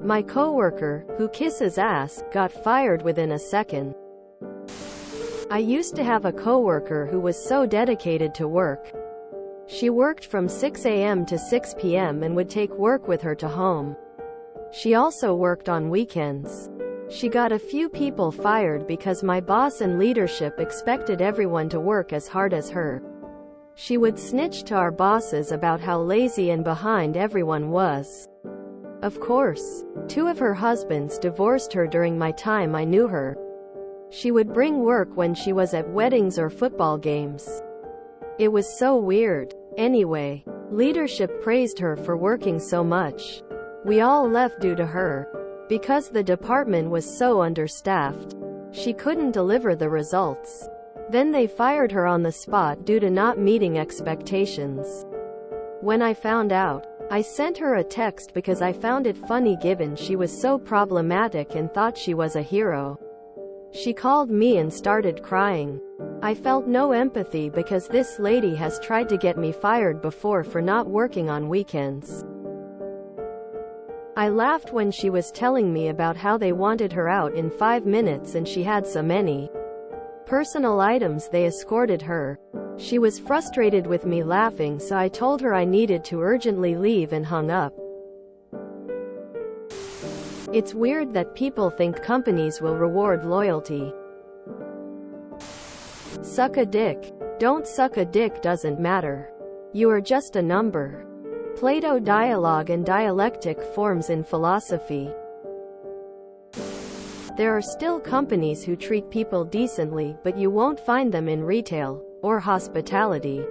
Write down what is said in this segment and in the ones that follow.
My coworker, who kisses ass, got fired within a second. I used to have a coworker who was so dedicated to work. She worked from 6 a.m. to 6 p.m. and would take work with her to home. She also worked on weekends. She got a few people fired because my boss and leadership expected everyone to work as hard as her. She would snitch to our bosses about how lazy and behind everyone was. Of course, 2 of her husbands divorced her during my time I knew her. She would bring work when she was at weddings or football games. It was so weird. Anyway, leadership praised her for working so much. We all left due to her. Because the department was so understaffed, she couldn't deliver the results. Then they fired her on the spot due to not meeting expectations. When I found out, I sent her a text because I found it funny given she was so problematic and thought she was a hero. She called me and started crying. I felt no empathy because this lady has tried to get me fired before for not working on weekends. I laughed when she was telling me about how they wanted her out in 5 minutes and she had so many personal items they escorted her. She was frustrated with me laughing, so I told her I needed to urgently leave and hung up. It's weird that people think companies will reward loyalty. Suck a dick. Don't suck a dick doesn't matter. You are just a number. Plato. Dialogue and dialectic forms in philosophy. There are still companies who treat people decently, but you won't find them in retail or hospitality.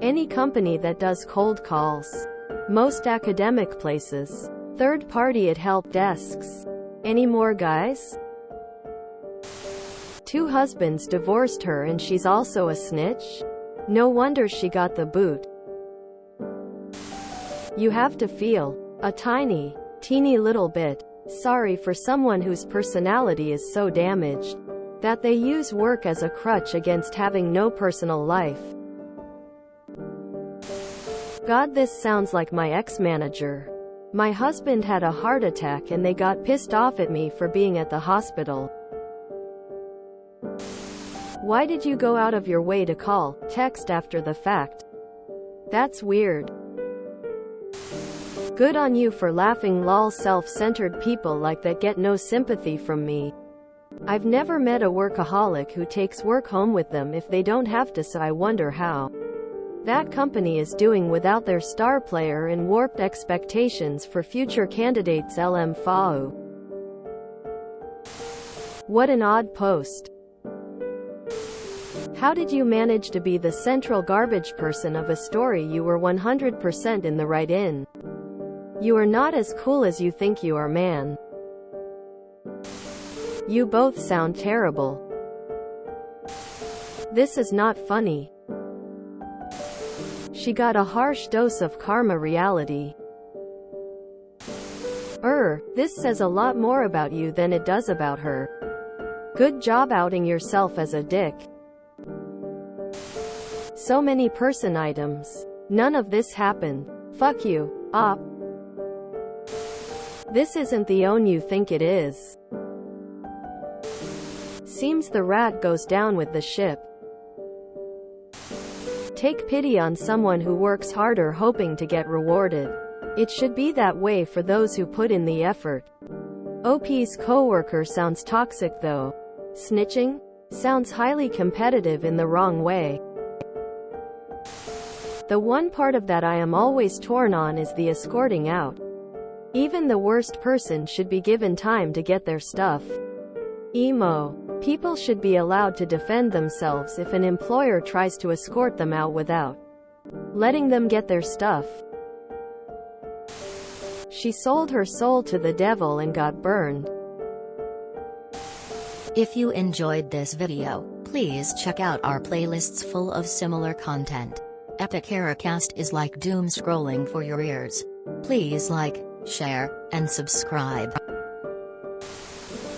Any company that does cold calls. Most academic places. Third party at help desks. Any more guys? 2 husbands divorced her and she's also a snitch? No wonder she got the boot. You have to feel a teeny little bit sorry for someone whose personality is so damaged that they use work as a crutch against having no personal life. God, this sounds like my ex-manager. My husband had a heart attack and they got pissed off at me for being at the hospital. Why did you go out of your way to call, text after the fact? That's weird. Good on you for laughing, lol. Self-centered people like that get no sympathy from me. I've never met a workaholic who takes work home with them if they don't have to, so I wonder how that company is doing without their star player and warped expectations for future candidates. LM FAU. What an odd post. How did you manage to be the central garbage person of a story you were 100% in the right in? You are not as cool as you think you are, man. You both sound terrible. This is not funny. She got a harsh dose of karma reality. This says a lot more about you than it does about her. Good job outing yourself as a dick. So many person items. None of this happened. Fuck you, op. This isn't the own you think it is. Seems the rat goes down with the ship. Take pity on someone who works harder hoping to get rewarded. It should be that way for those who put in the effort. OP's coworker sounds toxic though. Snitching? Sounds highly competitive in the wrong way. The one part of that I am always torn on is the escorting out. Even the worst person should be given time to get their stuff. Emo. People should be allowed to defend themselves if an employer tries to escort them out without letting them get their stuff. She sold her soul to the devil and got burned. If you enjoyed this video, please check out our playlists full of similar content. Epic Eracast is like doom scrolling for your ears. Please like, share, and subscribe.